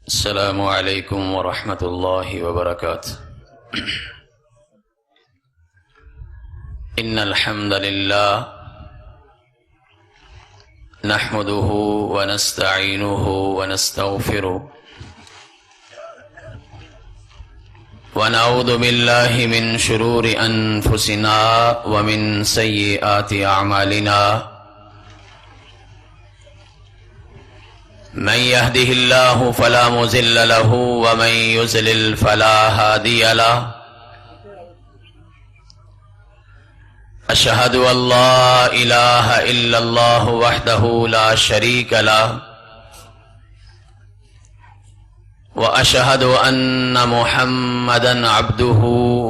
السلام علیکم ورحمۃ اللہ وبرکاتہ۔ ان الحمد للہ نحمده ونستعینه ونستغفره ونعوذ باللہ من شرور انفسنا ومن سیئات اعمالنا، من يهده الله فلا مضل له ومن يضلل فلا هادي له، أشهد أن لا إله إلا الله وحده لا شريك له، وأشهد أن محمدا عبده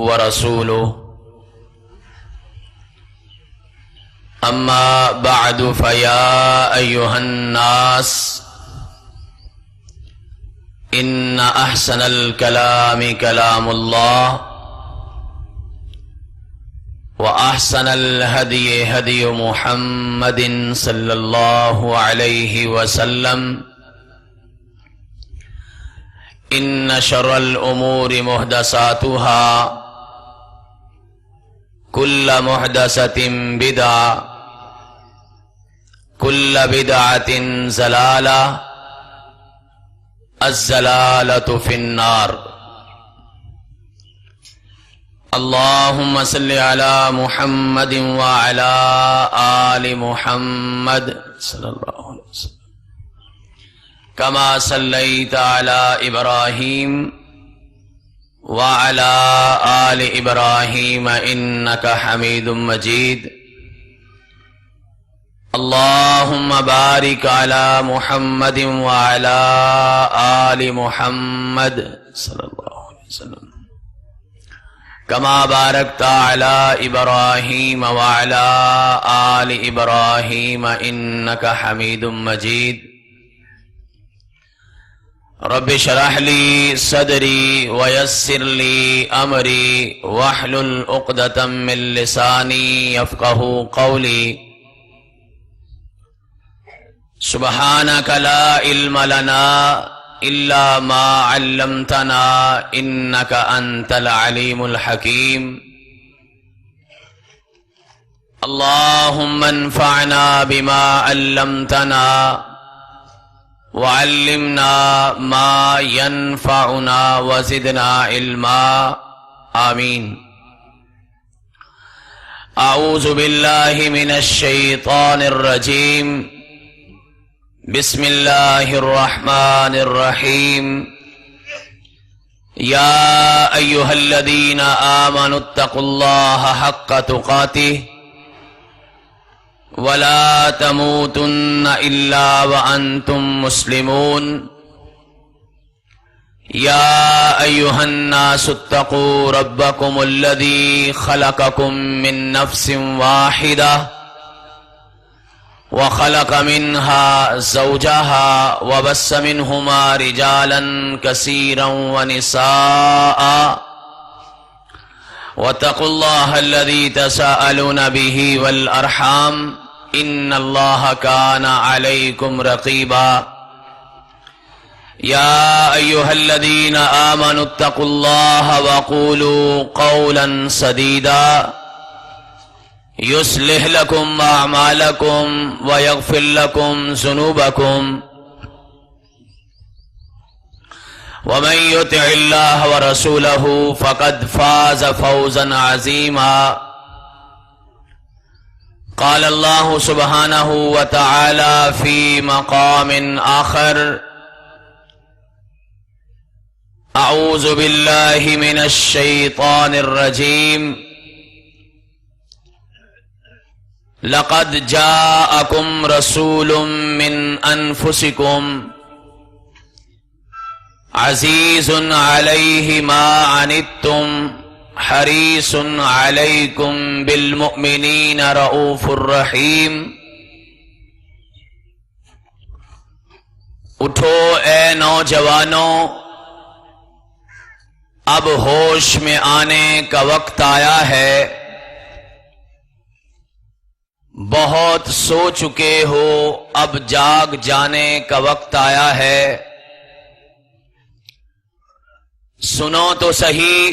ورسوله، أما بعد فيا أيها الناس إن أحسن الكلام كلام الله، وأحسن الهدي هدي محمد صلى الله عليه وسلم، إن شر الأمور محدثاتها، كل محدثة بدعة، كل بدعة ضلالة، الضلالة في النار۔ اللهم صل على محمد وعلى آل محمد صلى الله عليه وسلم كما صليت على إبراهيم وعلى آل إبراهيم إنك حميد مجيد۔ اللهم بارك على محمد وعلى آل محمد صلى الله عليه وسلم كما باركت على إبراهيم وعلى آل إبراهيم إنك حميد مجيد۔ رب اشرح لي صدري ويسر لي أمري واحلل عقدة من لساني يفقهوا قولي۔ سبحانك لا علم لنا إلا ما علمتنا إنك أنت العليم الحكيم۔ اللهم انفعنا بما علمتنا وعلمنا ما ينفعنا وزدنا علما، آمين۔ أعوذ بالله من الشيطان الرجيم، بسم اللہ الرحمن الرحیم۔ یا ایہا الذین آمنوا اتقوا اللہ حق تقاتہ ولا تموتن الا وانتم مسلمون۔ یا ایہا الناس اتقوا ربکم الذی خلقکم من نفس واحدہ وخلق منها زوجها وبث منهما رجالا كثيرا ونساء، واتقوا الله الذي تساءلون به والأرحام إن الله كان عليكم رقيبا۔ يا أيها الذين آمنوا اتقوا الله وقولوا قولا سديدا يصلح لكم أعمالكم ويغفر لكم ذنوبكم، ومن يطع الله ورسوله فقد فاز فوزا عظيما۔ قال الله سبحانه وتعالى في مقام آخر، أعوذ بالله من الشيطان الرجيم، لقد جاءكم رسول من أنفسكم عزيز عليه ما عنتم حريص عليكم بالمؤمنين رؤوف رحيم۔ اٹھو اے نوجوانوں، اب ہوش میں آنے کا وقت آیا ہے، بہت سو چکے ہو اب جاگ جانے کا وقت آیا ہے۔ سنو تو صحیح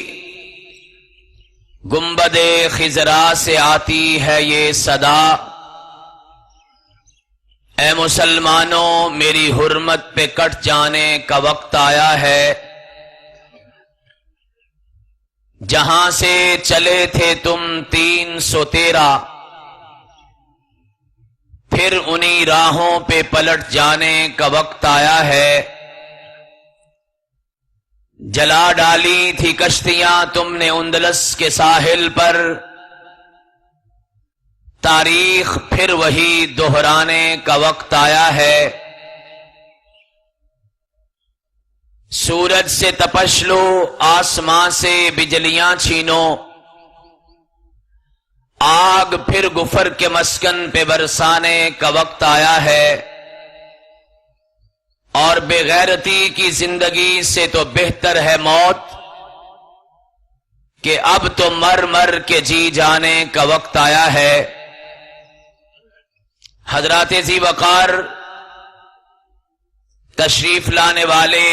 گنبد خضرا سے آتی ہے یہ صدا، اے مسلمانوں میری حرمت پہ کٹ جانے کا وقت آیا ہے۔ جہاں سے چلے تھے تم 313، پھر انہی راہوں پہ پلٹ جانے کا وقت آیا ہے۔ جلا ڈالی تھی کشتیاں تم نے اندلس کے ساحل پر، تاریخ پھر وہی دہرانے کا وقت آیا ہے۔ سورج سے تپش لو، آسمان سے بجلیاں چھینو، آگ پھر گفر کے مسکن پہ برسانے کا وقت آیا ہے۔ اور بے غیرتی کی زندگی سے تو بہتر ہے موت، کہ اب تو مر مر کے جی جانے کا وقت آیا ہے۔ حضرات ذی وقار تشریف لانے والے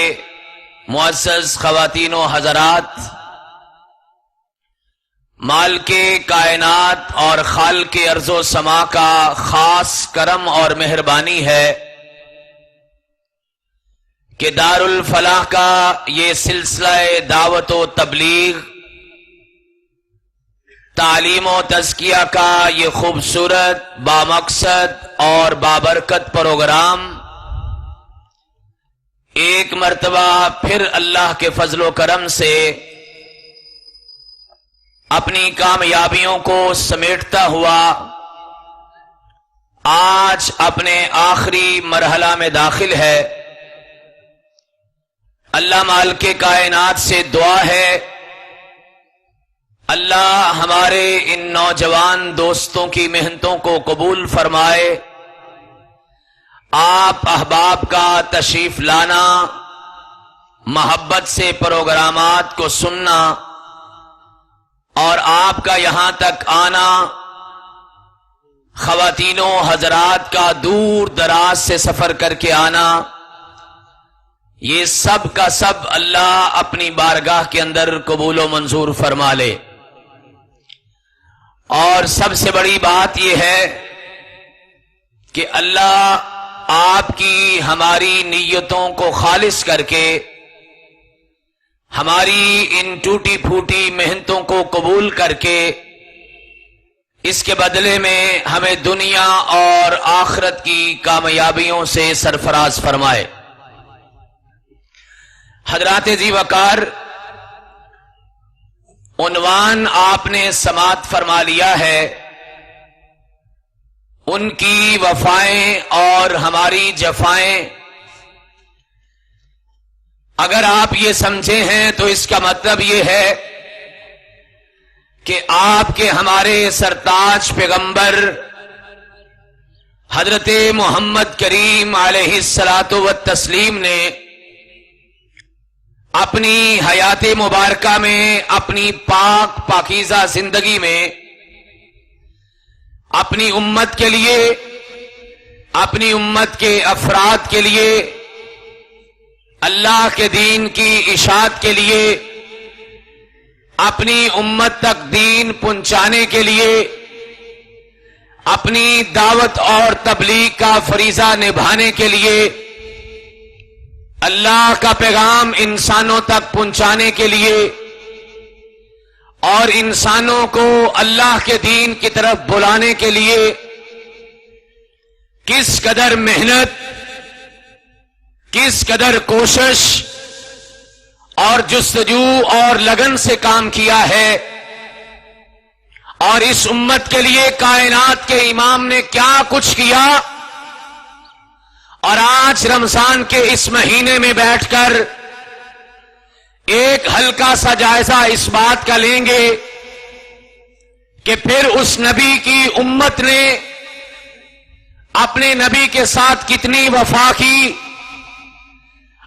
معزز خواتین و حضرات، مالک کائنات اور خالق ارض و سما کا خاص کرم اور مہربانی ہے کہ دارالفلاح کا یہ سلسلہ دعوت و تبلیغ، تعلیم و تزکیہ کا یہ خوبصورت بامقصد اور بابرکت پروگرام ایک مرتبہ پھر اللہ کے فضل و کرم سے اپنی کامیابیوں کو سمیٹتا ہوا آج اپنے آخری مرحلہ میں داخل ہے۔ اللہ مالک کائنات سے دعا ہے اللہ ہمارے ان نوجوان دوستوں کی محنتوں کو قبول فرمائے۔ آپ احباب کا تشریف لانا، محبت سے پروگرامات کو سننا اور آپ کا یہاں تک آنا، خواتینوں حضرات کا دور دراز سے سفر کر کے آنا، یہ سب کا سب اللہ اپنی بارگاہ کے اندر قبول و منظور فرما لے۔ اور سب سے بڑی بات یہ ہے کہ اللہ آپ کی ہماری نیتوں کو خالص کر کے ہماری ان ٹوٹی پھوٹی محنتوں کو قبول کر کے اس کے بدلے میں ہمیں دنیا اور آخرت کی کامیابیوں سے سرفراز فرمائے۔ حضرات ذی وقار، عنوان آپ نے سماعت فرما لیا ہے، ان کی وفائیں اور ہماری جفائیں۔ اگر آپ یہ سمجھے ہیں تو اس کا مطلب یہ ہے کہ آپ کے ہمارے سرتاج پیغمبر حضرت محمد کریم علیہ الصلاۃ والتسلیم نے اپنی حیات مبارکہ میں، اپنی پاک پاکیزہ زندگی میں اپنی امت کے لیے، اپنی امت کے افراد کے لیے، اللہ کے دین کی اشاعت کے لیے، اپنی امت تک دین پہنچانے کے لیے، اپنی دعوت اور تبلیغ کا فریضہ نبھانے کے لیے، اللہ کا پیغام انسانوں تک پہنچانے کے لیے اور انسانوں کو اللہ کے دین کی طرف بلانے کے لیے کس قدر محنت، کس قدر کوشش اور جستجو اور لگن سے کام کیا ہے، اور اس امت کے لیے کائنات کے امام نے کیا کچھ کیا، اور آج رمضان کے اس مہینے میں بیٹھ کر ایک ہلکا سا جائزہ اس بات کا لیں گے کہ پھر اس نبی کی امت نے اپنے نبی کے ساتھ کتنی وفا کی،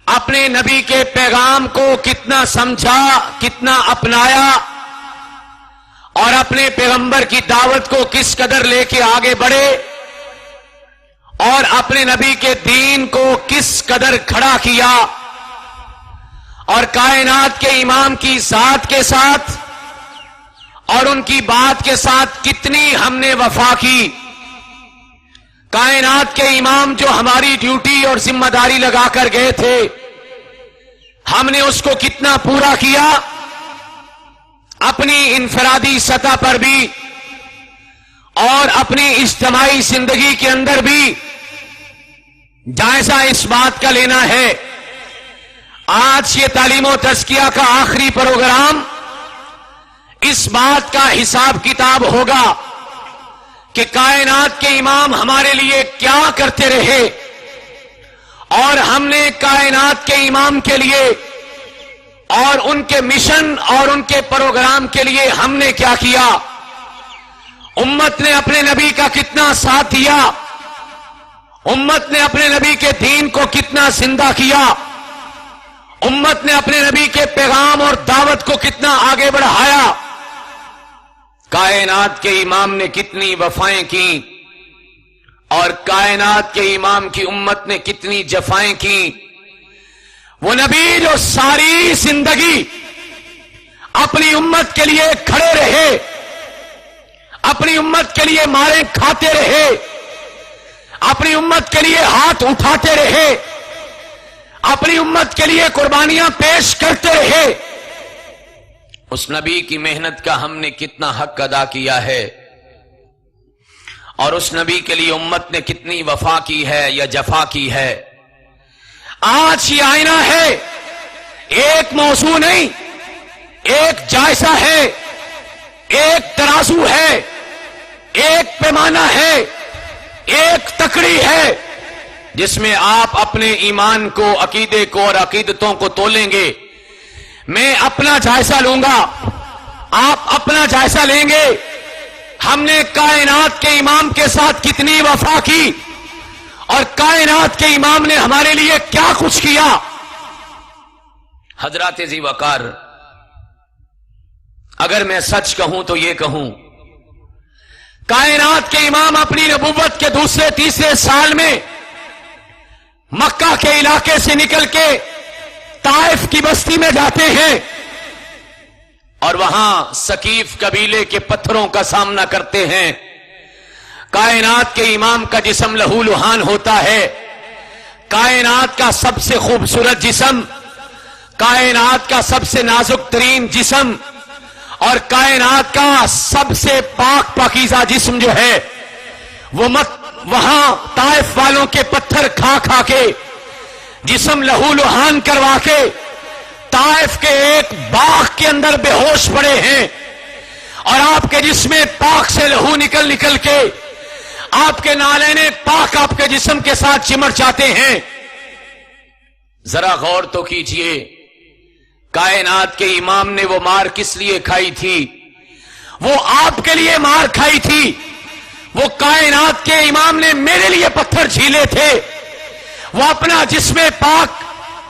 اپنے نبی کے پیغام کو کتنا سمجھا، کتنا اپنایا، اور اپنے پیغمبر کی دعوت کو کس قدر لے کے آگے بڑھے، اور اپنے نبی کے دین کو کس قدر کھڑا کیا، اور کائنات کے امام کی ذات کے ساتھ اور ان کی بات کے ساتھ کتنی ہم نے وفا کی. کائنات کے امام جو ہماری ڈیوٹی اور ذمہ داری لگا کر گئے تھے، ہم نے اس کو کتنا پورا کیا، اپنی انفرادی سطح پر بھی اور اپنی اجتماعی زندگی کے اندر بھی جائزہ اس بات کا لینا ہے. آج یہ تعلیم و تزکیہ کا آخری پروگرام اس بات کا حساب کتاب ہوگا کہ کائنات کے امام ہمارے لیے کیا کرتے رہے اور ہم نے کائنات کے امام کے لیے اور ان کے مشن اور ان کے پروگرام کے لیے ہم نے کیا کیا. امت نے اپنے نبی کا کتنا ساتھ دیا، امت نے اپنے نبی کے دین کو کتنا زندہ کیا، امت نے اپنے نبی کے پیغام اور دعوت کو کتنا آگے بڑھایا. کائنات کے امام نے کتنی وفائیں کی اور کائنات کے امام کی امت نے کتنی جفائیں کی. وہ نبی جو ساری زندگی اپنی امت کے لیے کھڑے رہے، اپنی امت کے لیے مارے کھاتے رہے، اپنی امت کے لیے ہاتھ اٹھاتے رہے، اپنی امت کے لیے قربانیاں پیش کرتے رہے، اس نبی کی محنت کا ہم نے کتنا حق ادا کیا ہے اور اس نبی کے لیے امت نے کتنی وفا کی ہے یا جفا کی ہے. آج یہ آئینہ ہے، ایک موضوع نہیں، ایک جائزہ ہے، ایک ترازو ہے، ایک پیمانہ ہے، ایک تکڑی ہے جس میں آپ اپنے ایمان کو، عقیدے کو اور عقیدتوں کو تولیں گے. میں اپنا جائزہ لوں گا، آپ اپنا جائزہ لیں گے. ہم نے کائنات کے امام کے ساتھ کتنی وفا کی اور کائنات کے امام نے ہمارے لیے کیا کچھ کیا. حضرات ذی وقار، اگر میں سچ کہوں تو یہ کہوں، کائنات کے امام اپنی نبوت کے دوسرے تیسرے سال میں مکہ کے علاقے سے نکل کے طائف کی بستی میں جاتے ہیں اور وہاں ثقیف قبیلے کے پتھروں کا سامنا کرتے ہیں. کائنات کے امام کا جسم لہو لہان ہوتا ہے، کائنات کا سب سے خوبصورت جسم، کائنات کا سب سے نازک ترین جسم اور کائنات کا سب سے پاک پاکیزہ جسم جو ہے وہ وہاں طائف والوں کے پتھر کھا کھا کے جسم لہو لہان کروا کے طائف کے ایک باغ کے اندر بے ہوش پڑے ہیں اور آپ کے جسم پاک سے لہو نکل نکل کے آپ کے نالین پاک آپ کے جسم کے ساتھ چمٹ جاتے ہیں. ذرا غور تو کیجئے، کائنات کے امام نے وہ مار کس لیے کھائی تھی؟ وہ آپ کے لیے مار کھائی تھی. وہ کائنات کے امام نے میرے لیے پتھر جھیلے تھے. وہ اپنا جسم پاک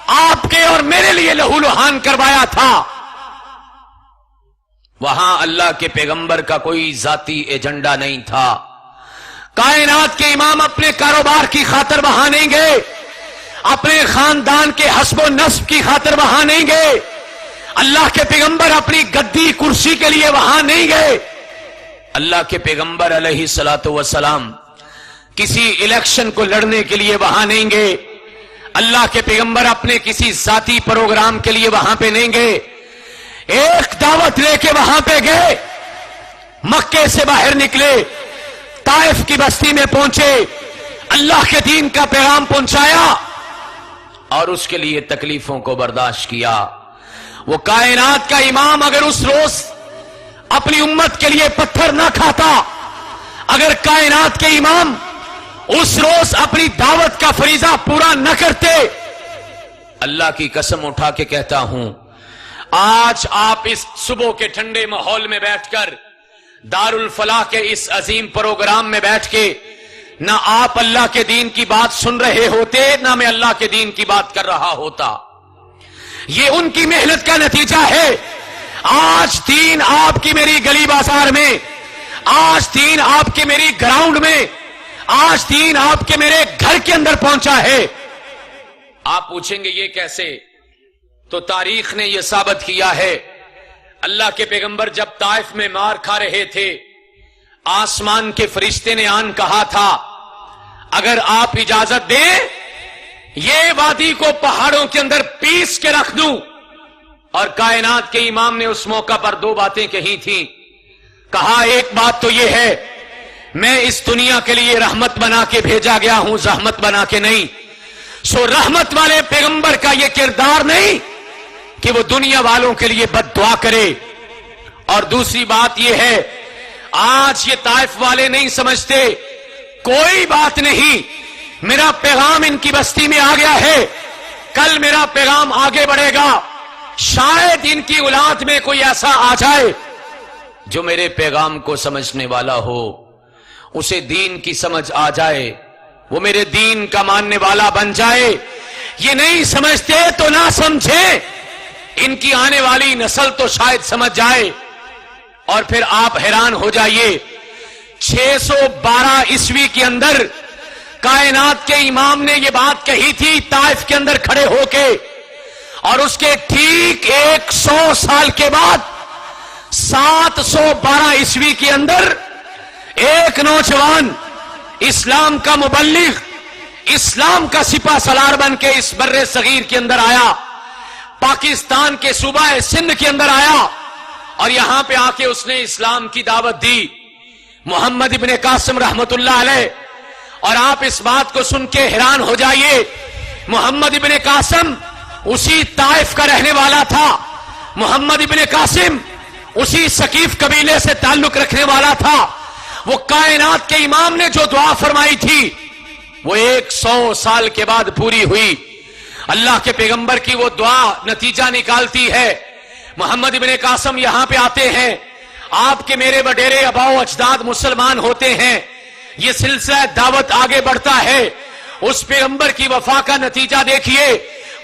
آپ کے اور میرے لیے لہو لہان کروایا تھا. وہاں اللہ کے پیغمبر کا کوئی ذاتی ایجنڈا نہیں تھا. کائنات کے امام اپنے کاروبار کی خاطر وہاں نہیں گئے، اپنے خاندان کے حسب و نسب کی خاطر وہاں نہیں گئے. اللہ کے پیغمبر اپنی گدی کرسی کے لیے وہاں نہیں گئے. اللہ کے پیغمبر علیہ الصلوۃ والسلام کسی الیکشن کو لڑنے کے لیے وہاں نہیں گئے. اللہ کے پیغمبر اپنے کسی ذاتی پروگرام کے لیے وہاں پہ نہیں گئے. ایک دعوت لے کے وہاں پہ گئے، مکے سے باہر نکلے، طائف کی بستی میں پہنچے، اللہ کے دین کا پیغام پہنچایا اور اس کے لیے تکلیفوں کو برداشت کیا. وہ کائنات کا امام اگر اس روز اپنی امت کے لیے پتھر نہ کھاتا، اگر کائنات کے امام اس روز اپنی دعوت کا فریضہ پورا نہ کرتے، اللہ کی قسم اٹھا کے کہتا ہوں، آج آپ اس صبح کے ٹھنڈے ماحول میں بیٹھ کر دار الفلاح کے اس عظیم پروگرام میں بیٹھ کے نہ آپ اللہ کے دین کی بات سن رہے ہوتے، نہ میں اللہ کے دین کی بات کر رہا ہوتا. یہ ان کی محنت کا نتیجہ ہے. آج دین آپ کی میری گلی بازار میں، آج دین آپ کے میری گراؤنڈ میں، آج دین آپ کے میرے گھر کے اندر پہنچا ہے. آپ پوچھیں گے یہ کیسے؟ تو تاریخ نے یہ ثابت کیا ہے اللہ کے پیغمبر جب طائف میں مار کھا رہے تھے آسمان کے فرشتے نے آن کہا تھا اگر آپ اجازت دیں یہ وادی کو پہاڑوں کے اندر پیس کے رکھ دوں. اور کائنات کے امام نے اس موقع پر دو باتیں کہی تھیں. کہا ایک بات تو یہ ہے میں اس دنیا کے لیے رحمت بنا کے بھیجا گیا ہوں زحمت بنا کے نہیں. سو رحمت والے پیغمبر کا یہ کردار نہیں کہ وہ دنیا والوں کے لیے بد دعا کرے. اور دوسری بات یہ ہے آج یہ طائف والے نہیں سمجھتے کوئی بات نہیں میرا پیغام ان کی بستی میں آ گیا ہے کل میرا پیغام آگے بڑھے گا شاید ان کی اولاد میں کوئی ایسا آ جائے جو میرے پیغام کو سمجھنے والا ہو اسے دین کی سمجھ آ جائے وہ میرے دین کا ماننے والا بن جائے. یہ نہیں سمجھتے تو نہ سمجھے ان کی آنے والی نسل تو شاید سمجھ جائے. اور پھر آپ حیران ہو جائیے 612 عیسوی کے اندر کائنات کے امام نے یہ بات کہی تھی طائف کے اندر کھڑے ہو کے اور اس کے ٹھیک 100 سال کے بعد 712 عیسوی کے اندر ایک نوجوان اسلام کا مبلغ اسلام کا سپاہ سالار بن کے اس بر صغیر کے اندر آیا پاکستان کے صوبہ سندھ کے اندر آیا اور یہاں پہ آ کے اس نے اسلام کی دعوت دی. محمد ابن قاسم رحمت اللہ علیہ. اور آپ اس بات کو سن کے حیران ہو جائیے محمد ابن قاسم اسی طائف کا رہنے والا تھا. محمد ابن قاسم اسی ثقیف قبیلے سے تعلق رکھنے والا تھا. وہ کائنات کے امام نے جو دعا فرمائی تھی وہ 100 سال کے بعد پوری ہوئی. اللہ کے پیغمبر کی وہ دعا نتیجہ نکالتی ہے. محمد ابن قاسم یہاں پہ آتے ہیں آپ کے میرے وڈیرے آباء و اجداد مسلمان ہوتے ہیں یہ سلسلہ دعوت آگے بڑھتا ہے. اس پیغمبر کی وفا کا نتیجہ دیکھیے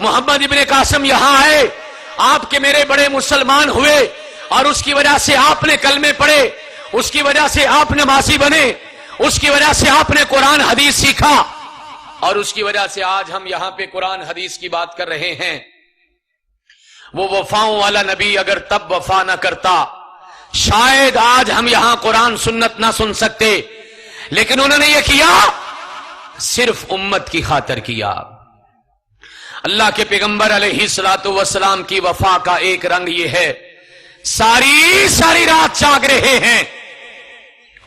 محمد ابن قاسم یہاں آئے آپ کے میرے بڑے مسلمان ہوئے اور اس کی وجہ سے آپ نے کلمے پڑھے اس کی وجہ سے آپ نمازی بنے اس کی وجہ سے آپ نے قرآن حدیث سیکھا اور اس کی وجہ سے آج ہم یہاں پہ قرآن حدیث کی بات کر رہے ہیں. وہ وفاؤں والا نبی اگر تب وفا نہ کرتا شاید آج ہم یہاں قرآن سنت نہ سن سکتے لیکن انہوں نے یہ کیا صرف امت کی خاطر کیا. اللہ کے پیغمبر علیہ الصلوۃ والسلام کی وفا کا ایک رنگ یہ ہے ساری رات جاگ رہے ہیں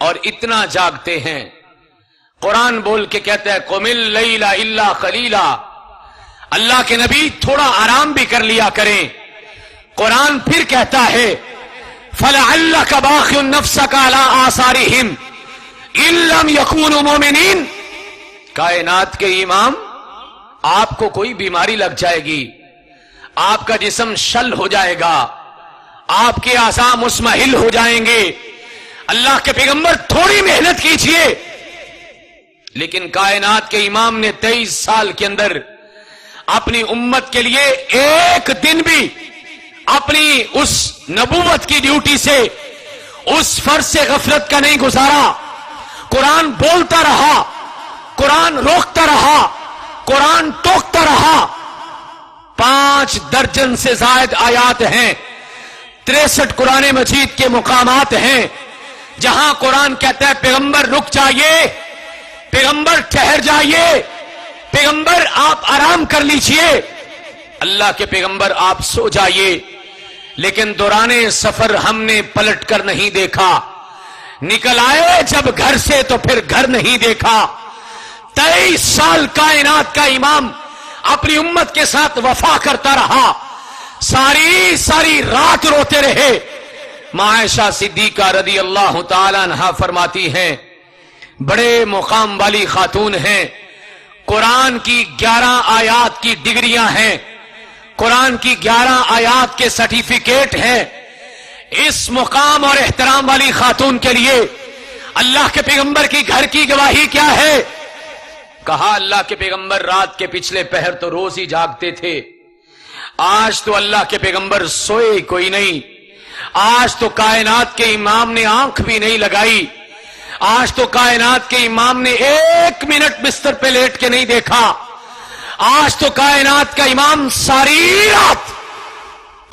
اور اتنا جاگتے ہیں قرآن بول کے کہتا ہے قم اللیل الا قلیلا. اللہ کے نبی تھوڑا آرام بھی کر لیا کریں. قرآن پھر کہتا ہے فَلَعَلَّكَ بَاخِعٌ نَفْسَكَ عَلَىٰ آثَارِهِمْ إِن لَّمْ يَكُونُوا مُؤْمِنِينَ. کائنات کے امام آپ کو کوئی بیماری لگ جائے گی آپ کا جسم شل ہو جائے گا آپ کے اعضاء مسمحل ہو جائیں گے. اللہ کے پیغمبر تھوڑی محنت کیجئے لیکن کائنات کے امام نے 23 سال کے اندر اپنی امت کے لیے ایک دن بھی اپنی اس نبوت کی ڈیوٹی سے اس فرض سے غفلت کا نہیں گزارا. قرآن بولتا رہا قرآن روکتا رہا قرآن ٹوکتا رہا. 5 درجن سے زائد آیات ہیں 63 قرآن مجید کے مقامات ہیں جہاں قرآن کہتا ہے پیغمبر رک جائیے پیغمبر ٹھہر جائیے پیغمبر آپ آرام کر لیجئے اللہ کے پیغمبر آپ سو جائیے. لیکن دوران سفر ہم نے پلٹ کر نہیں دیکھا نکل آئے جب گھر سے تو پھر گھر نہیں دیکھا. 23 سال کائنات کا امام اپنی امت کے ساتھ وفا کرتا رہا ساری رات روتے رہے. عائشہ صدیقہ رضی اللہ تعالی عنہا فرماتی ہیں بڑے مقام والی خاتون ہیں قرآن کی 11 آیات کی ڈگریاں ہیں قرآن کی 11 آیات کے سرٹیفکیٹ ہیں. اس مقام اور احترام والی خاتون کے لیے اللہ کے پیغمبر کی گھر کی گواہی کیا ہے؟ کہا اللہ کے پیغمبر رات کے پچھلے پہر تو روز ہی جاگتے تھے آج تو اللہ کے پیغمبر سوئے کوئی نہیں. آج تو کائنات کے امام نے آنکھ بھی نہیں لگائی. آج تو کائنات کے امام نے 1 منٹ بستر پہ لیٹ کے نہیں دیکھا. آج تو کائنات کا امام ساری رات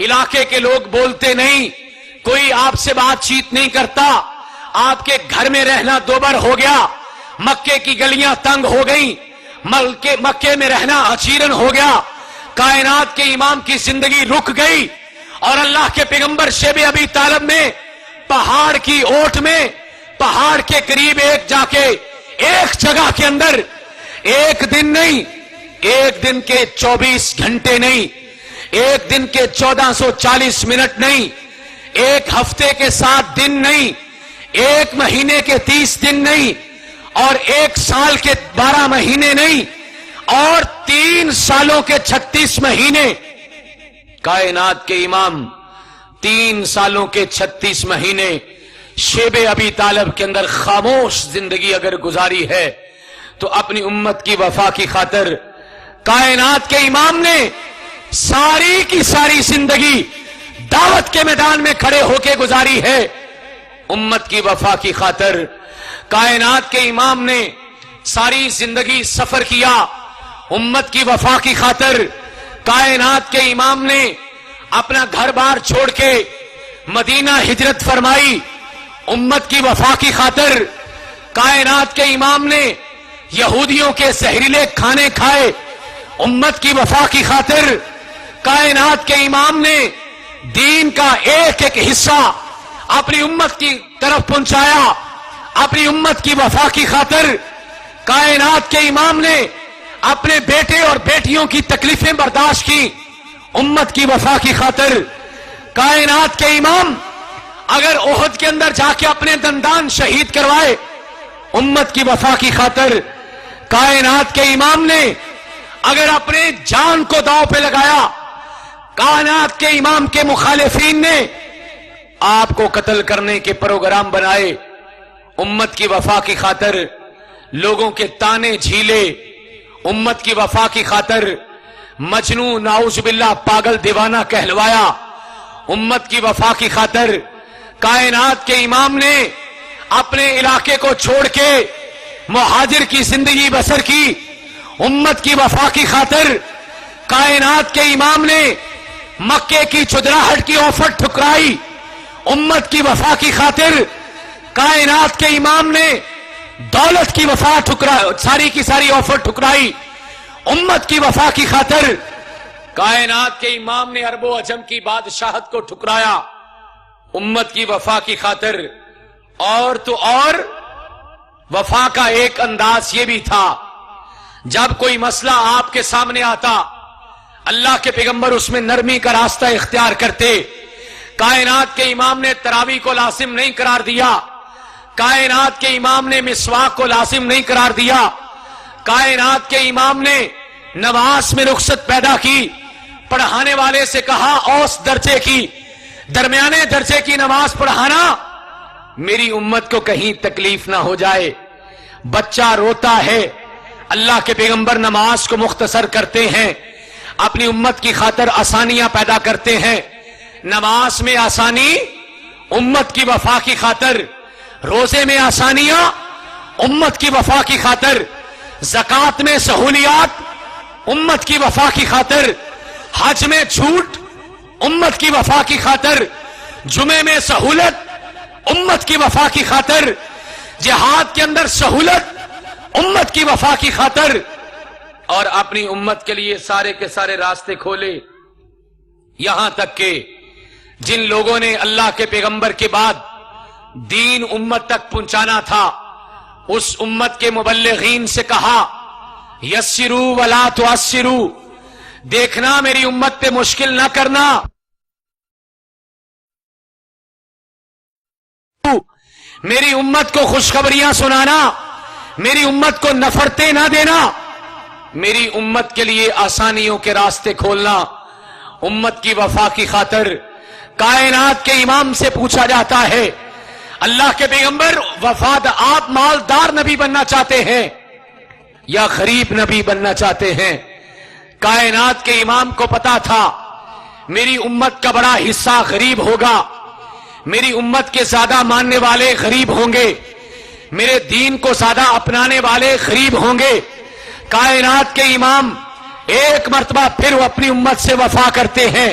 علاقے کے لوگ بولتے نہیں, کوئی آپ سے بات چیت نہیں کرتا, آپ کے گھر میں رہنا دوبر ہو گیا, مکے کی گلیاں تنگ ہو گئیں, مکے میں رہنا اچیرن ہو گیا, کائنات کے امام کی زندگی رک گئی, اور اللہ کے پیغمبر شیب ابی طالب میں پہاڑ کی اوٹ میں, پہاڑ کے قریب ایک جا کے ایک جگہ کے اندر ایک دن نہیں, ایک دن کے 24 گھنٹے نہیں, ایک دن کے 1440 منٹ نہیں, ایک ہفتے کے 7 دن نہیں, ایک مہینے کے 30 دن نہیں, اور ایک سال کے 12 مہینے نہیں, اور 3 سالوں کے 36 مہینے. کائنات کے امام 3 سالوں کے 36 مہینے شیب ابی طالب کے اندر خاموش زندگی اگر گزاری ہے تو اپنی امت کی وفا کی خاطر کائنات کے امام نے ساری کی ساری زندگی دعوت کے میدان میں کھڑے ہو کے گزاری ہے. امت کی وفا کی خاطر کائنات کے امام نے ساری زندگی سفر کیا. امت کی وفا کی خاطر کائنات کے امام نے اپنا گھر بار چھوڑ کے مدینہ ہجرت فرمائی. امت کی وفا کی خاطر کائنات کے امام نے یہودیوں کے زہریلے کھانے کھائے. امت کی وفا کی خاطر کائنات کے امام نے دین کا ایک ایک حصہ اپنی امت کی طرف پہنچایا. اپنی امت کی وفا کی خاطر کائنات کے امام نے اپنے بیٹے اور بیٹیوں کی تکلیفیں برداشت کی. امت کی وفا کی خاطر کائنات کے امام اگر احد کے اندر جا کے اپنے دندان شہید کروائے. امت کی وفا کی خاطر کائنات کے امام نے اگر اپنے جان کو داؤ پہ لگایا. کائنات کے امام کے مخالفین نے آپ کو قتل کرنے کے پروگرام بنائے. امت کی وفا کی خاطر لوگوں کے تانے جھیلے. امت کی وفا کی خاطر مجنوں نعوذ باللہ پاگل دیوانہ کہلوایا. امت کی وفا کی خاطر کائنات کے امام نے اپنے علاقے کو چھوڑ کے مہاجر کی زندگی بسر کی. امت کی وفا کی خاطر کائنات کے امام نے مکے کی چدراہٹ کی آفر ٹھکرائی. امت کی وفا کی خاطر کائنات کے امام نے دولت کی وفا ساری کی ساری آفر ٹھکرائی. امت کی وفا کی خاطر کائنات کے امام نے عرب و عجم کی بادشاہت کو ٹھکرایا. امت کی وفا کی خاطر اور تو اور وفا کا ایک انداز یہ بھی تھا, جب کوئی مسئلہ آپ کے سامنے آتا اللہ کے پیغمبر اس میں نرمی کا راستہ اختیار کرتے. کائنات کے امام نے تراویح کو لازم نہیں قرار دیا. کائنات کے امام نے مسواک کو لازم نہیں قرار دیا. کائنات کے امام نے نماز میں رخصت پیدا کی. پڑھانے والے سے کہا اوس درجے کی, درمیانے درجے کی نماز پڑھانا, میری امت کو کہیں تکلیف نہ ہو جائے. بچہ روتا ہے, اللہ کے پیغمبر نماز کو مختصر کرتے ہیں, اپنی امت کی خاطر آسانیاں پیدا کرتے ہیں. نماز میں آسانی امت کی وفا کی خاطر, روزے میں آسانیاں امت کی وفا کی خاطر, زکات میں سہولیات امت کی وفا کی خاطر, حج میں چھوٹ امت کی وفا کی خاطر, جمعے میں سہولت امت کی وفا کی خاطر, جہاد کے اندر سہولت امت کی وفا کی خاطر, اور اپنی امت کے لیے سارے کے سارے راستے کھولے. یہاں تک کہ جن لوگوں نے اللہ کے پیغمبر کے بعد دین امت تک پہنچانا تھا, اس امت کے مبلغین سے کہا یسرو ولا تعسرو, دیکھنا میری امت پہ مشکل نہ کرنا, میری امت کو خوشخبریاں سنانا, میری امت کو نفرتیں نہ دینا, میری امت کے لیے آسانیوں کے راستے کھولنا. امت کی وفا کی خاطر کائنات کے امام سے پوچھا جاتا ہے اللہ کے پیغمبر وفاد آپ مالدار نبی بننا چاہتے ہیں یا غریب نبی بننا چاہتے ہیں؟ کائنات کے امام کو پتا تھا میری امت کا بڑا حصہ غریب ہوگا, میری امت کے زیادہ ماننے والے غریب ہوں گے, میرے دین کو زیادہ اپنانے والے غریب ہوں گے. کائنات کے امام ایک مرتبہ پھر وہ اپنی امت سے وفا کرتے ہیں.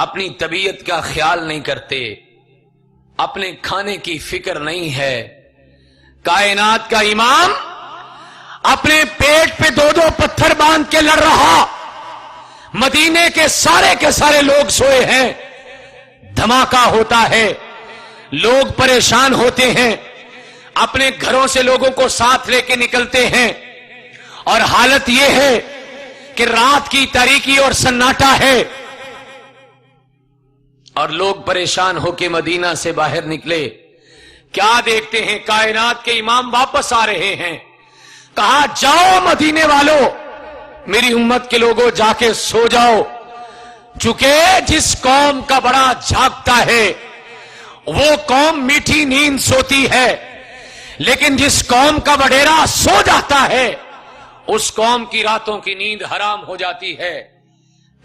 اپنی طبیعت کا خیال نہیں کرتے، اپنے کھانے کی فکر نہیں ہے۔ کائنات کا امام اپنے پیٹ پہ دو دو پتھر باندھ کے لڑ رہا، مدینے کے سارے لوگ سوئے ہیں، دھماکہ ہوتا ہے، لوگ پریشان ہوتے ہیں، اپنے گھروں سے لوگوں کو ساتھ لے کے نکلتے ہیں، اور حالت یہ ہے کہ رات کی تاریکی اور سناٹا ہے، اور لوگ پریشان ہو کے مدینہ سے باہر نکلے۔ کیا دیکھتے ہیں؟ کائنات کے امام واپس آ رہے ہیں۔ کہا جاؤ مدینے والوں، میری امت کے لوگوں جا کے سو جاؤ، چونکہ جس قوم کا بڑا جاگتا ہے وہ قوم میٹھی نیند سوتی ہے، لیکن جس قوم کا وڈیرا سو جاتا ہے اس قوم کی راتوں کی نیند حرام ہو جاتی ہے۔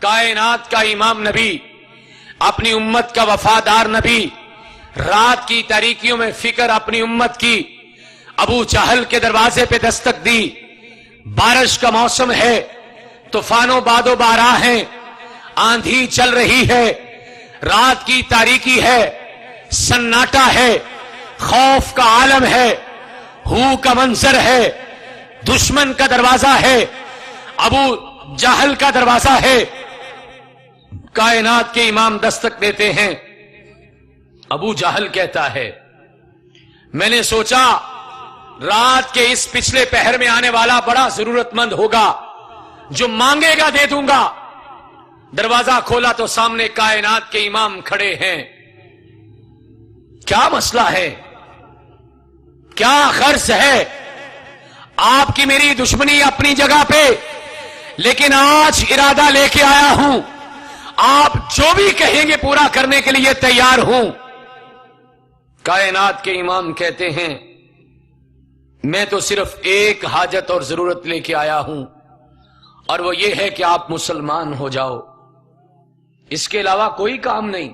کائنات کا امام نبی، اپنی امت کا وفادار نبی، رات کی تاریکیوں میں فکر اپنی امت کی، ابو جہل کے دروازے پہ دستک دی۔ بارش کا موسم ہے، طوفانوں باد و بارہ ہیں، آندھی چل رہی ہے، رات کی تاریکی ہے، سناٹا ہے، خوف کا عالم ہے، ہو کا منظر ہے، دشمن کا دروازہ ہے، ابو جہل کا دروازہ ہے۔ کائنات کے امام دستک دیتے ہیں۔ ابو جہل کہتا ہے میں نے سوچا رات کے اس پچھلے پہر میں آنے والا بڑا ضرورت مند ہوگا، جو مانگے گا دے دوں گا۔ دروازہ کھولا تو سامنے کائنات کے امام کھڑے ہیں۔ کیا مسئلہ ہے؟ کیا غرض ہے؟ آپ کی میری دشمنی اپنی جگہ پہ، لیکن آج ارادہ لے کے آیا ہوں، آپ جو بھی کہیں گے پورا کرنے کے لیے تیار ہوں۔ کائنات کے امام کہتے ہیں میں تو صرف ایک حاجت اور ضرورت لے کے آیا ہوں، اور وہ یہ ہے کہ آپ مسلمان ہو جاؤ، اس کے علاوہ کوئی کام نہیں۔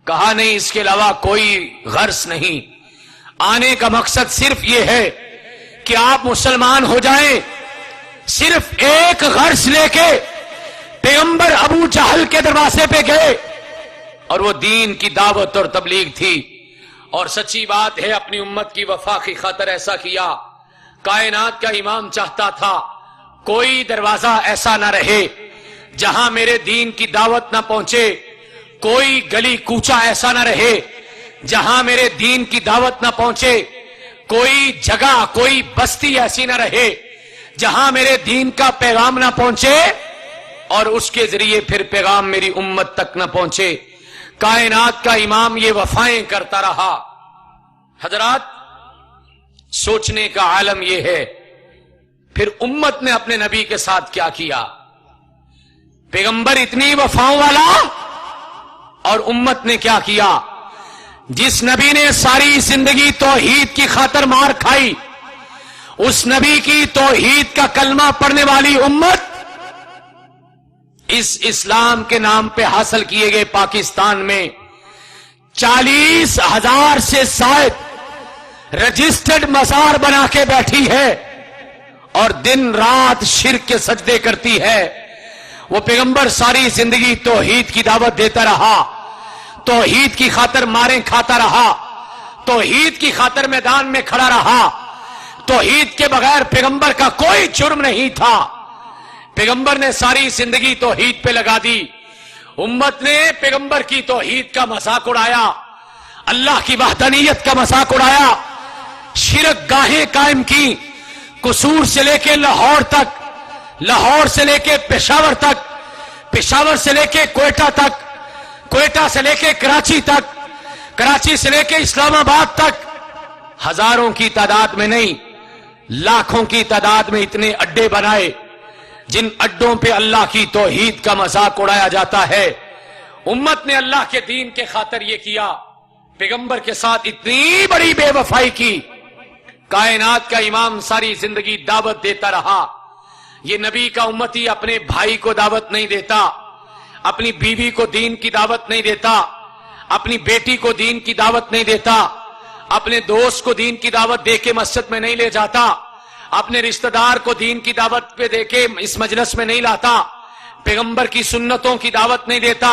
کہا نہیں، اس کے علاوہ کوئی غرض نہیں، آنے کا مقصد صرف یہ ہے کہ آپ مسلمان ہو جائیں۔ صرف ایک غرض لے کے پیغمبر ابو جہل کے دروازے پہ گئے، اور وہ دین کی دعوت اور تبلیغ تھی، اور سچی بات ہے اپنی امت کی وفا کی خاطر ایسا کیا۔ کائنات کا امام چاہتا تھا کوئی دروازہ ایسا نہ رہے جہاں میرے دین کی دعوت نہ پہنچے، کوئی گلی کوچا ایسا نہ رہے جہاں میرے دین کی دعوت نہ پہنچے، کوئی جگہ کوئی بستی ایسی نہ رہے جہاں میرے دین کا پیغام نہ پہنچے اور اس کے ذریعے پھر پیغام میری امت تک نہ پہنچے۔ کائنات کا امام یہ وفائیں کرتا رہا۔ حضرات، سوچنے کا عالم یہ ہے پھر امت نے اپنے نبی کے ساتھ کیا کیا۔ پیغمبر اتنی وفاؤں والا، اور امت نے کیا کیا؟ جس نبی نے ساری زندگی توحید کی خاطر مار کھائی، اس نبی کی توحید کا کلمہ پڑھنے والی امت اس اسلام کے نام پہ حاصل کیے گئے پاکستان میں 40,000 سے زائد رجسٹرڈ مزار بنا کے بیٹھی ہے، اور دن رات شرک کے سجدے کرتی ہے۔ وہ پیغمبر ساری زندگی توحید کی دعوت دیتا رہا، توحید کی خاطر ماریں کھاتا رہا، توحید کی خاطر میدان میں کھڑا رہا۔ توحید کے بغیر پیغمبر کا کوئی جرم نہیں تھا، پیغمبر نے ساری زندگی توحید پہ لگا دی۔ امت نے پیغمبر کی توحید کا مذاق اڑایا، اللہ کی وحدانیت کا مذاق اڑایا، شرک گاہیں قائم کی، قصور سے لے کے لاہور تک، لاہور سے لے کے پشاور تک، پشاور سے لے کے کوئٹہ تک، کوئٹہ سے لے کے کراچی تک، کراچی سے لے کے اسلام آباد تک، ہزاروں کی تعداد میں نہیں لاکھوں کی تعداد میں اتنے اڈے بنائے جن اڈوں پہ اللہ کی توحید کا مذاق اڑایا جاتا ہے۔ امت نے اللہ کے دین کے خاطر یہ کیا، پیغمبر کے ساتھ اتنی بڑی بے وفائی کی۔ کائنات کا امام ساری زندگی دعوت دیتا رہا۔ یہ نبی کا امتی اپنے بھائی کو دعوت نہیں دیتا، اپنی بیوی کو دین کی دعوت نہیں دیتا، اپنی بیٹی کو دین کی دعوت نہیں دیتا، اپنے دوست کو دین کی دعوت دے کے مسجد میں نہیں لے جاتا، اپنے رشتہ دار کو دین کی دعوت پہ دے کے اس مجلس میں نہیں لاتا، پیغمبر کی سنتوں کی دعوت نہیں دیتا،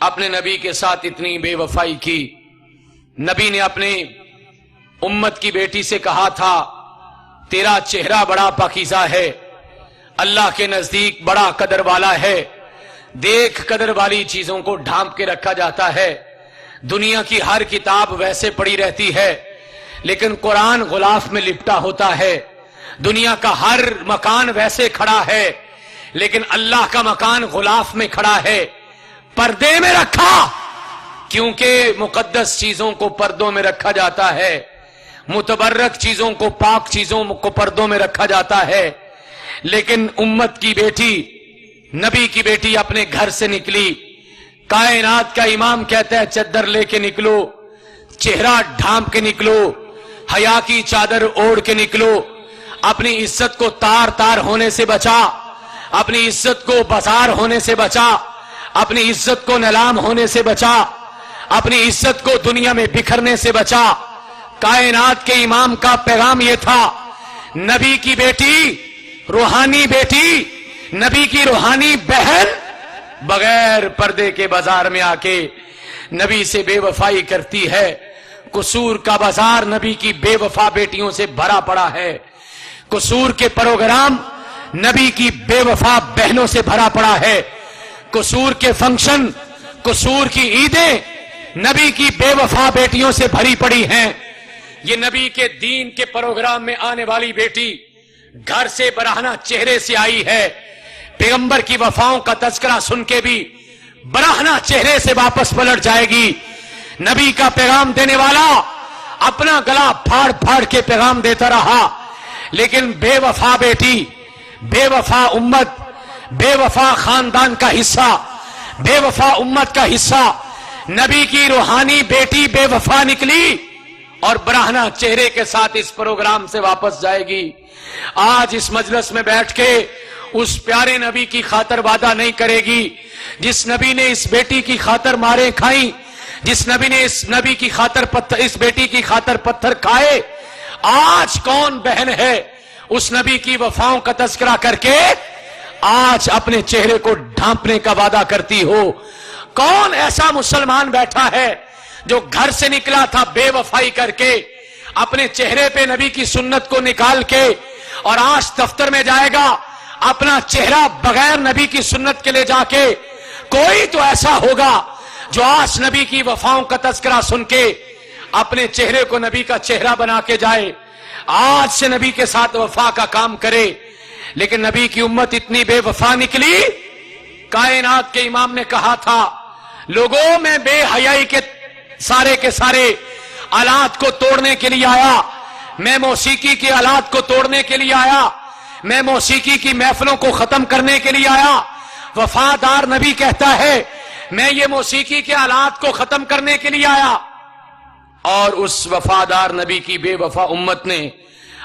اپنے نبی کے ساتھ اتنی بے وفائی کی. نبی نے اپنے امت کی بیٹی سے کہا تھا تیرا چہرہ بڑا پاکیزہ ہے, اللہ کے نزدیک بڑا قدر والا ہے. دیکھ قدر والی چیزوں کو ڈھانپ کے رکھا جاتا ہے. دنیا کی ہر کتاب ویسے پڑی رہتی ہے لیکن قرآن غلاف میں لپٹا ہوتا ہے. دنیا کا ہر مکان ویسے کھڑا ہے لیکن اللہ کا مکان غلاف میں کھڑا ہے, پردے میں رکھا, کیونکہ مقدس چیزوں کو پردوں میں رکھا جاتا ہے, متبرک چیزوں کو, پاک چیزوں کو پردوں میں رکھا جاتا ہے. لیکن امت کی بیٹی, نبی کی بیٹی اپنے گھر سے نکلی, کائنات کا امام کہتا ہے چادر لے کے نکلو, چہرہ ڈھانپ کے نکلو, حیا کی چادر اوڑھ کے نکلو, اپنی عزت کو تار تار ہونے سے بچا, اپنی عزت کو بازار ہونے سے بچا, اپنی عزت کو نیلام ہونے سے بچا, اپنی عزت کو دنیا میں بکھرنے سے بچا. کائنات کے امام کا پیغام یہ تھا, نبی کی بیٹی, روحانی بیٹی, نبی کی روحانی بہن بغیر پردے کے بازار میں آ کے نبی سے بے وفائی کرتی ہے. قصور کا بازار نبی کی بے وفا بیٹیوں سے بھرا پڑا ہے. قصور کے پروگرام نبی کی بے وفا بہنوں سے بھرا پڑا ہے. قصور کے فنکشن, قصور کی عیدیں نبی کی بے وفا بیٹیوں سے بھری پڑی ہیں. یہ نبی کے دین کے پروگرام میں آنے والی بیٹی گھر سے برہنہ چہرے سے آئی ہے, پیغمبر کی وفاؤں کا تذکرہ سن کے بھی برہنہ چہرے سے واپس پلٹ جائے گی. نبی کا پیغام دینے والا اپنا گلا پھاڑ پھاڑ کے پیغام دیتا رہا, لیکن بے وفا بیٹی, بے وفا امت, بے وفا خاندان کا حصہ, بے وفا امت کا حصہ, نبی کی روحانی بیٹی بے وفا نکلی اور برہنہ چہرے کے ساتھ اس پروگرام سے واپس جائے گی. آج اس مجلس میں بیٹھ کے اس پیارے نبی کی خاطر وعدہ نہیں کرے گی جس نبی نے اس بیٹی کی خاطر مارے کھائیں, جس نبی نے اس نبی کی خاطر اس بیٹی کی خاطر پتھر کھائے. آج کون بہن ہے اس نبی کی وفاؤں کا تذکرہ کر کے آج اپنے چہرے کو ڈھانپنے کا وعدہ کرتی ہو؟ کون ایسا مسلمان بیٹھا ہے جو گھر سے نکلا تھا بے وفائی کر کے, اپنے چہرے پہ نبی کی سنت کو نکال کے, اور آج دفتر میں جائے گا اپنا چہرہ بغیر نبی کی سنت کے لے جا کے؟ کوئی تو ایسا ہوگا جو آج نبی کی وفاؤں کا تذکرہ سن کے اپنے چہرے کو نبی کا چہرہ بنا کے جائے, آج سے نبی کے ساتھ وفا کا کام کرے. لیکن نبی کی امت اتنی بے وفا نکلی, کائنات کے امام نے کہا تھا لوگوں میں بے حیائی کے سارے آلات کو توڑنے کے لیے آیا, میں موسیقی کے آلات کو توڑنے کے لیے آیا, میں موسیقی کی محفلوں کو ختم کرنے کے لیے آیا. وفادار نبی کہتا ہے میں یہ موسیقی کے آلات کو ختم کرنے کے لیے آیا. اور اس وفادار نبی کی بے وفا امت نے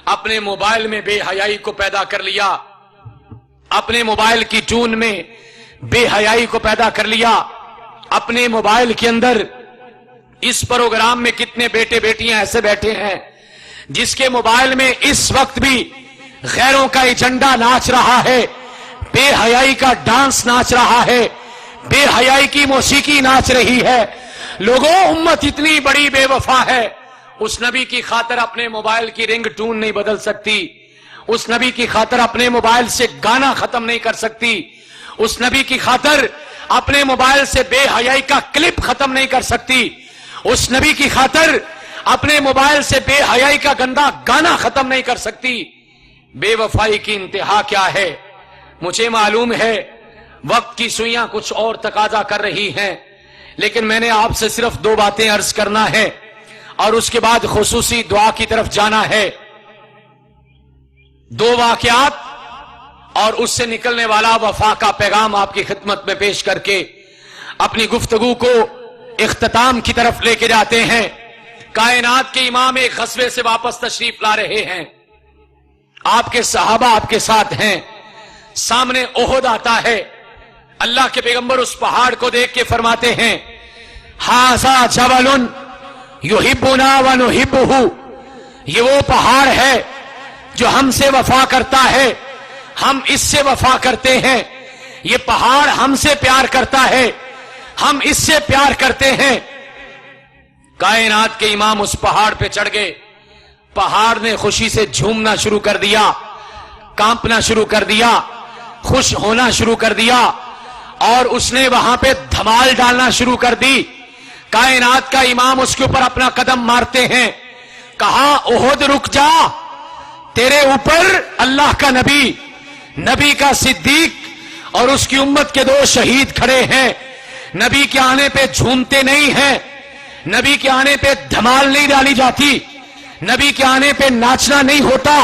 اپنے موبائل میں بے حیائی کو پیدا کر لیا, اپنے موبائل کی ٹون میں بے حیائی کو پیدا کر لیا. اپنے موبائل کے اندر اس پروگرام میں کتنے بیٹے بیٹیاں ایسے بیٹھے ہیں جس کے موبائل میں اس وقت بھی غیروں کا ایجنڈا ناچ رہا ہے, بے حیائی کا ڈانس ناچ رہا ہے, بے حیائی کی موسیقی ناچ رہی ہے. لوگوں امت اتنی بڑی بے وفا ہے, اس نبی کی خاطر اپنے موبائل کی رنگ ٹون نہیں بدل سکتی, اس نبی کی خاطر اپنے موبائل سے گانا ختم نہیں کر سکتی, اس نبی کی خاطر اپنے موبائل سے بے حیائی کا کلپ ختم نہیں کر سکتی, اس نبی کی خاطر اپنے موبائل سے بے حیائی کا گندا گانا ختم نہیں کر سکتی. بے وفائی کی انتہا کیا ہے مجھے معلوم ہے, وقت کی سوئیاں کچھ اور تقاضا کر رہی ہیں, لیکن میں نے آپ سے صرف 2 باتیں عرض کرنا ہے اور اس کے بعد خصوصی دعا کی طرف جانا ہے. 2 واقعات اور اس سے نکلنے والا وفا کا پیغام آپ کی خدمت میں پیش کر کے اپنی گفتگو کو اختتام کی طرف لے کے جاتے ہیں. کائنات کے امام ایک غزوے سے واپس تشریف لا رہے ہیں, آپ کے صحابہ آپ کے ساتھ ہیں, سامنے احد آتا ہے. اللہ کے پیغمبر اس پہاڑ کو دیکھ کے فرماتے ہیں ھذا جبل یحبنا ونحبہ, یہ وہ پہاڑ ہے جو ہم سے وفا کرتا ہے, ہم اس سے وفا کرتے ہیں. یہ پہاڑ ہم سے پیار کرتا ہے, ہم اس سے پیار کرتے ہیں. کائنات کے امام اس پہاڑ پہ چڑھ گئے. پہاڑ نے خوشی سے جھومنا شروع کر دیا, کانپنا شروع کر دیا, خوش ہونا شروع کر دیا, اور اس نے وہاں پہ دھمال ڈالنا شروع کر دی. کائنات کا امام اس کے اوپر اپنا قدم مارتے ہیں. کہا احد رک جا, تیرے اوپر اللہ کا نبی, نبی کا صدیق اور اس کی امت کے 2 شہید کھڑے ہیں. نبی کے آنے پہ جھومتے نہیں ہیں, نبی کے آنے پہ دھمال نہیں ڈالی جاتی, نبی کے آنے پہ ناچنا نہیں ہوتا,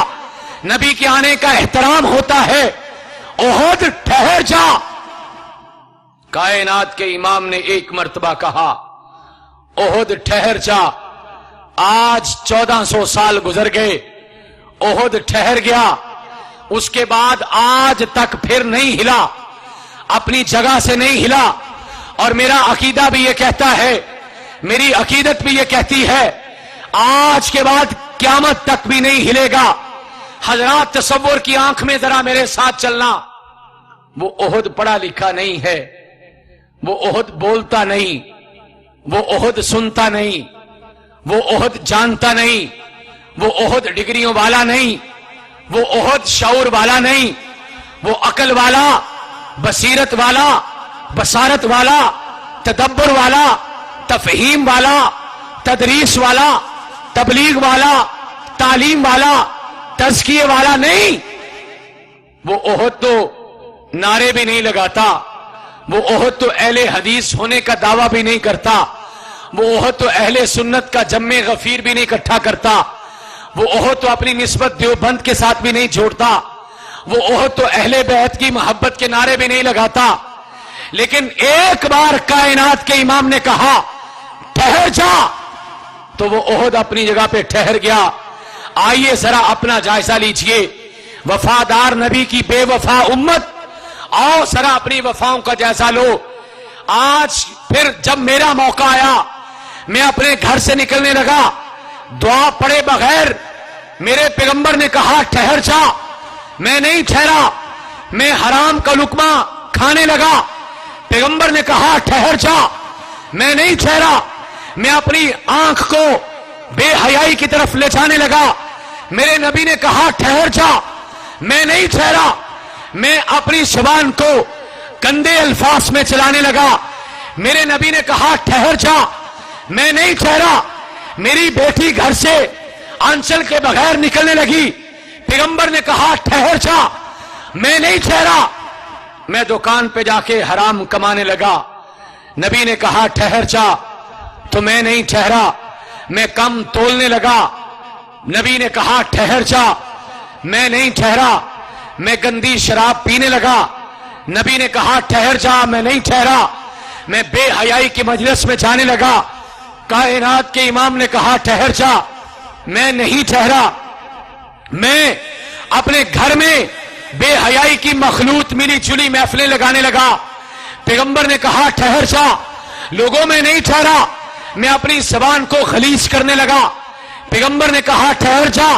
نبی کے آنے کا احترام ہوتا ہے. احد ٹھہر جا. کائنات کے امام نے ایک مرتبہ کہا احد ٹھہر جا. آج 1400 سال گزر گئے, احد ٹھہر گیا. اس کے بعد آج تک پھر نہیں ہلا, اپنی جگہ سے نہیں ہلا. اور میرا عقیدہ بھی یہ کہتا ہے, میری عقیدت بھی یہ کہتی ہے, آج کے بعد قیامت تک بھی نہیں ہلے گا. حضرات تصور کی آنکھ میں ذرا میرے ساتھ چلنا. وہ احد پڑھا لکھا نہیں ہے, وہ احد بولتا نہیں, وہ احد سنتا نہیں, وہ احد جانتا نہیں, وہ احد ڈگریوں والا نہیں, وہ احد شعور والا نہیں, وہ عقل والا, بصیرت والا, بصارت والا, تدبر والا, تفہیم والا, تدریس والا, تبلیغ والا, تعلیم والا, تزکیے والا نہیں. وہ احد تو نعرے بھی نہیں لگاتا, وہ احد تو اہل حدیث ہونے کا دعویٰ بھی نہیں کرتا, وہ احد تو اہل سنت کا جمع غفیر بھی نہیں اکٹھا کرتا, وہ احد تو اپنی نسبت دیوبند کے ساتھ بھی نہیں جوڑتا, وہ احد تو اہل بیت کی محبت کے نعرے بھی نہیں لگاتا. لیکن ایک بار کائنات کے امام نے کہا ٹھہر جا, تو وہ احد اپنی جگہ پہ ٹھہر گیا. آئیے ذرا اپنا جائزہ لیجئے, وفادار نبی کی بے وفا امت, آؤ ذرا اپنی وفاؤں کا جائزہ لو. آج پھر جب میرا موقع آیا, میں اپنے گھر سے نکلنے لگا, دعا پڑے بغیر میرے پیغمبر نے کہا ٹھہر جا. میں نہیں ٹھہرا, میں حرام کا لقمہ کھانے لگا. پیغمبر نے کہا ٹھہر جا. میں نہیں ٹھہرا, میں اپنی آنکھ کو بے حیائی کی طرف لے جانے لگا. میرے نبی نے کہا ٹھہر جا. میں نہیں ٹھہرا, میں اپنی زبان کو گندے الفاظ میں چلانے لگا. میرے نبی نے کہا ٹھہر جا. میں نہیں ٹھہرا, میری بیٹی گھر سے آنچل کے بغیر نکلنے لگی. پیغمبر نے کہا ٹھہر جا. میں نہیں ٹھہرا, میں دکان پہ جا کے حرام کمانے لگا. نبی نے کہا ٹھہر جا, تو میں نہیں ٹھہرا, میں کم تولنے لگا. نبی نے کہا ٹھہر جا. میں نہیں ٹھہرا, میں گندی شراب پینے لگا. نبی نے کہا ٹھہر جا. میں نہیں ٹھہرا, میں بے حیائی کی مجلس میں جانے لگا. کائنات کے امام نے کہا ٹھہر جا. میں نہیں ٹھہرا, میں اپنے گھر میں بے حیائی کی مخلوط ملی جلی محفلیں لگانے لگا. پیغمبر نے کہا ٹھہر جا. لوگوں میں نہیں ٹھہرا, میں اپنی زبان کو خلیج کرنے لگا. پیغمبر نے کہا ٹھہر جا.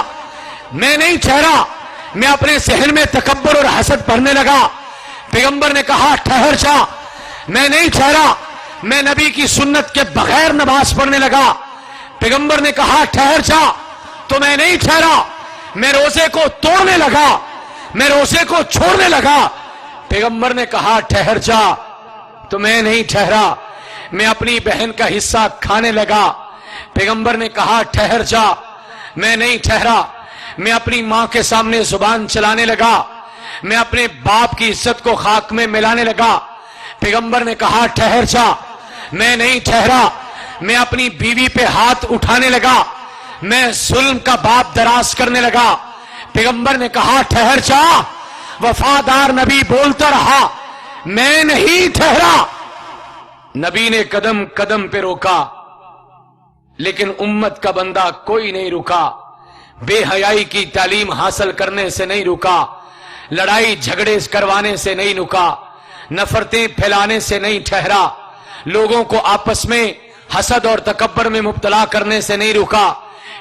میں نہیں ٹھہرا, میں اپنے ذہن میں تکبر اور حسد بھرنے لگا. پیغمبر نے کہا ٹھہر جا. میں نہیں ٹھہرا, میں نبی کی سنت کے بغیر نماز پڑھنے لگا. پیغمبر نے کہا ٹھہر جا. تو میں نہیں ٹھہرا, میں روزے کو توڑنے لگا, میں روزے کو چھوڑنے لگا. پیغمبر نے کہا ٹھہر جا. تو میں نہیں ٹھہرا, میں اپنی بہن کا حصہ کھانے لگا. پیغمبر نے کہا ٹھہر جا. میں نہیں ٹھہرا, میں اپنی ماں کے سامنے زبان چلانے لگا. میں اپنے باپ کی عزت کو خاک میں ملانے لگا. پیغمبر نے کہا ٹھہر جا. میں نہیں ٹھہرا, میں اپنی بیوی پہ ہاتھ اٹھانے لگا. میں ظلم کا باب دراز کرنے لگا. پیغمبر نے کہا ٹھہر جا. وفادار نبی بولتا رہا, میں نہیں ٹھہرا. نبی نے قدم قدم پہ روکا, لیکن امت کا بندہ کوئی نہیں رکا. بے حیائی کی تعلیم حاصل کرنے سے نہیں رکا, لڑائی جھگڑے کروانے سے نہیں رکا, نفرتیں پھیلانے سے نہیں ٹھہرا, لوگوں کو آپس میں حسد اور تکبر میں مبتلا کرنے سے نہیں رکا.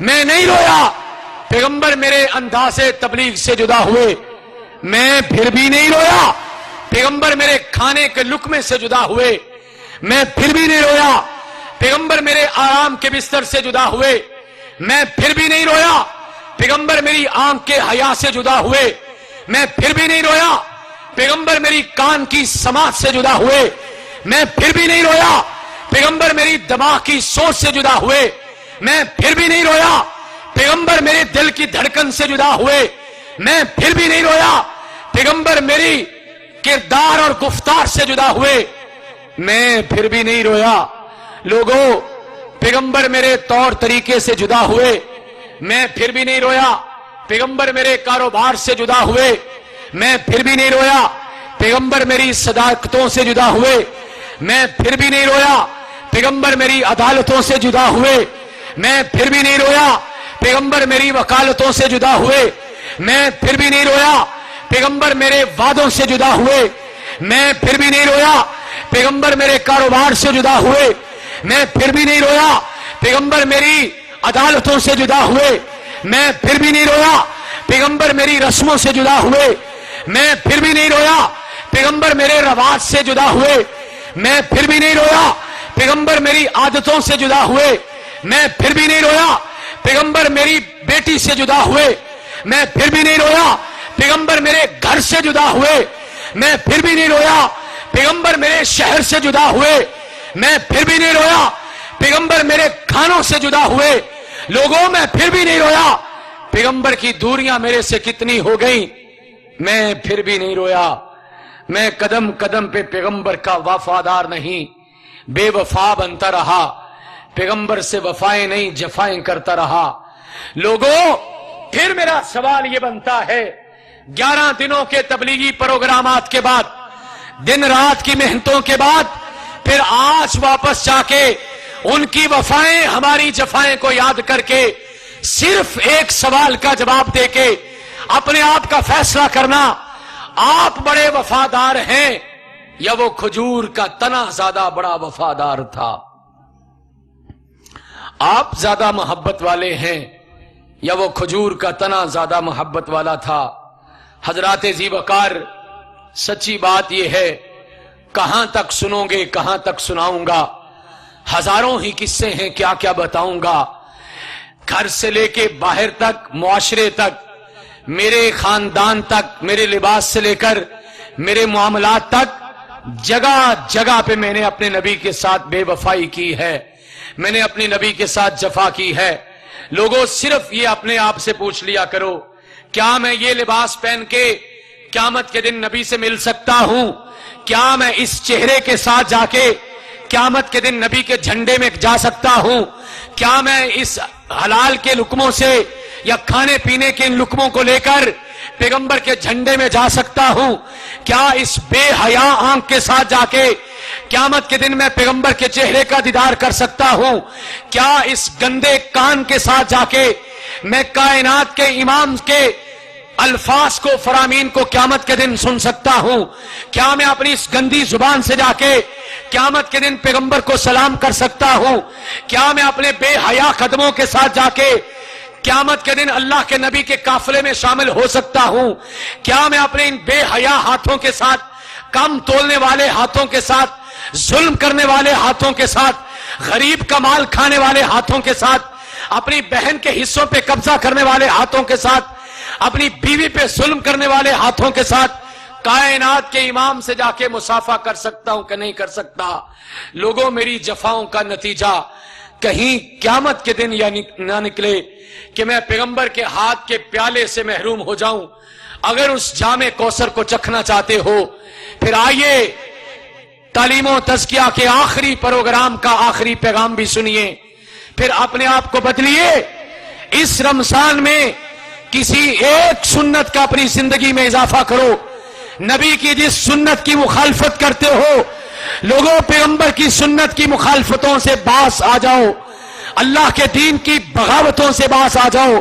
میں نہیں رویا. پیغمبر میرے انداز تبلیغ سے جدا ہوئے، میں پھر بھی نہیں رویا. پیغمبر میرے کھانے کے لقمے سے جدا ہوئے، میں پھر بھی نہیں رویا. پیغمبر میرے آرام کے بستر سے جدا ہوئے، میں پھر بھی نہیں رویا. پیغمبر میری آنکھ کے حیا سے جدا ہوئے، میں پھر بھی نہیں رویا. پیغمبر میری کان کی سماعت سے جدا ہوئے، میں پھر بھی نہیں رویا. پیغمبر میری دماغ کی سوچ سے جدا ہوئے، میں پھر بھی نہیں رویا. پیغمبر میرے دل کی دھڑکن سے جدا ہوئے، میں پھر بھی نہیں رویا. پیغمبر میری کردار اور گفتار سے جدا ہوئے، میں پھر بھی نہیں رویا. لوگوں، پیغمبر میرے طور طریقے سے جدا ہوئے، میں پھر بھی نہیں رویا. پیغمبر میرے کاروبار سے جدا ہوئے، میں پھر بھی نہیں رویا. پیغمبر میری صداقتوں سے جدا ہوئے، میں پھر بھی نہیں رویا. پیغمبر میری عدالتوں سے جدا ہوئے، میں پھر بھی نہیں رویا. پیغمبر میری وکالتوں سے جدا ہوئے، میں پھر بھی نہیں رویا. پیغمبر میرے وعدوں سے جدا ہوئے، میں پھر بھی نہیں رویا. پیغمبر میرے کاروبار سے جدا ہوئے، میں پھر بھی نہیں رویا. پیغمبر میری عدالتوں سے جدا ہوئے، میں پھر بھی نہیں رویا. پیغمبر میری رسموں سے جدا ہوئے، میں پھر بھی نہیں رویا. پیغمبر میرے رواج سے جدا ہوئے، میں پھر بھی نہیں رویا. پیغمبر میری عادتوں سے جدا ہوئے، میں پھر بھی نہیں رویا. پیغمبر میری بیٹی سے جدا ہوئے، میں پھر بھی نہیں رویا. پیغمبر میرے گھر سے جدا ہوئے، میں پھر بھی نہیں رویا. پیغمبر میرے شہر سے جدا ہوئے، میں پھر بھی نہیں رویا. پیغمبر میرے کھانوں سے جدا ہوئے، لوگوں میں پھر بھی نہیں رویا. پیغمبر کی دوریاں میرے سے کتنی ہو گئیں، میں پھر بھی نہیں رویا. میں قدم قدم پہ پیغمبر کا وفادار نہیں، بے وفا بنتا رہا. پیغمبر سے وفائیں نہیں، جفائیں کرتا رہا. لوگوں، پھر میرا سوال یہ بنتا ہے، 11 دنوں کے تبلیغی پروگرامات کے بعد، دن رات کی محنتوں کے بعد، پھر آج واپس جا کے ان کی وفائیں ہماری جفائیں کو یاد کر کے صرف ایک سوال کا جواب دے کے اپنے آپ کا فیصلہ کرنا، آپ بڑے وفادار ہیں یا وہ کھجور کا تنا زیادہ بڑا وفادار تھا؟ آپ زیادہ محبت والے ہیں یا وہ کھجور کا تنا زیادہ محبت والا تھا؟ حضرات ذی وقار، سچی بات یہ ہے، کہاں تک سنو گے، کہاں تک سناؤں گا؟ ہزاروں ہی قصے ہیں، کیا کیا بتاؤں گا؟ گھر سے لے کے باہر تک، معاشرے تک، میرے خاندان تک، میرے لباس سے لے کر میرے معاملات تک، جگہ جگہ پہ میں نے اپنے نبی کے ساتھ بے وفائی کی ہے، میں نے اپنے نبی کے ساتھ جفا کی ہے. لوگوں، صرف یہ اپنے آپ سے پوچھ لیا کرو، کیا میں یہ لباس پہن کے قیامت کے دن نبی سے مل سکتا ہوں؟ کیا میں اس چہرے کے ساتھ جا کے قیامت کے دن نبی کے جھنڈے میں جا سکتا ہوں؟ کیا میں اس حلال کے لقموں سے یا کھانے پینے کے ان لقموں کو لے کر پیغمبر کے جھنڈے میں جا سکتا ہوں؟ کیا اس بے حیا آنکھ کے ساتھ جا کے قیامت کے دن میں پیغمبر کے چہرے کا دیدار کر سکتا ہوں؟ کیا اس گندے کان کے ساتھ جا کے میں کائنات کے امام کے الفاظ کو، فرامین کو قیامت کے دن سن سکتا ہوں؟ کیا میں اپنی اس گندی زبان سے جا کے قیامت کے دن پیغمبر کو سلام کر سکتا ہوں؟ کیا میں اپنے بے حیا قدموں کے ساتھ جا کے قیامت کے دن اللہ کے نبی کے قافلے میں شامل ہو سکتا ہوں؟ کیا میں اپنے ان بے حیا ہاتھوں کے ساتھ، کم تولنے والے ہاتھوں کے ساتھ، ظلم کرنے والے ہاتھوں کے ساتھ، غریب کا مال کھانے والے ہاتھوں کے ساتھ، اپنی بہن کے حصوں پہ قبضہ کرنے والے ہاتھوں کے ساتھ، اپنی بیوی پہ ظلم کرنے والے ہاتھوں کے ساتھ کائنات کے امام سے جا کے مصافحہ کر سکتا ہوں کہ نہیں کر سکتا؟ لوگوں، میری جفاؤں کا نتیجہ کہیں قیامت کے دن یا نہ نکلے کہ میں پیغمبر کے ہاتھ کے پیالے سے محروم ہو جاؤں. اگر اس جام کوثر کو چکھنا چاہتے ہو، پھر آئیے تعلیم و تزکیہ کے آخری پروگرام کا آخری پیغام بھی سنیے، پھر اپنے آپ کو بدلیے. اس رمضان میں کسی ایک سنت کا اپنی زندگی میں اضافہ کرو. نبی کی جس سنت کی مخالفت کرتے ہو، لوگوں، پیغمبر کی سنت کی مخالفتوں سے باز آ جاؤ. اللہ کے دین کی بغاوتوں سے باز آ جاؤ.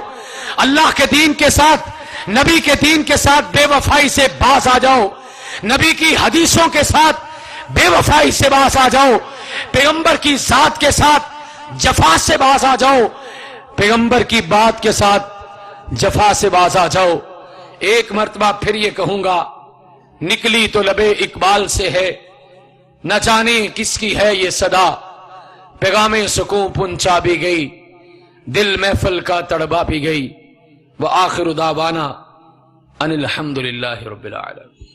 اللہ کے دین کے ساتھ، نبی کے دین کے ساتھ بے وفائی سے باز آ جاؤ. نبی کی حدیثوں کے ساتھ بے وفائی سے باز آ جاؤ. پیغمبر کی ذات کے ساتھ جفا سے باز آ جاؤ. پیغمبر کی بات کے ساتھ جفا سے باز آ جاؤ. ایک مرتبہ پھر یہ کہوں گا، نکلی تو لبے اقبال سے ہے، نہ جانے کس کی ہے یہ صدا. پیغام سکون پہنچا بھی گئی، دل محفل کا تڑبا بھی گئی. وآخر دعوانا ان الحمدللہ رب العالمین.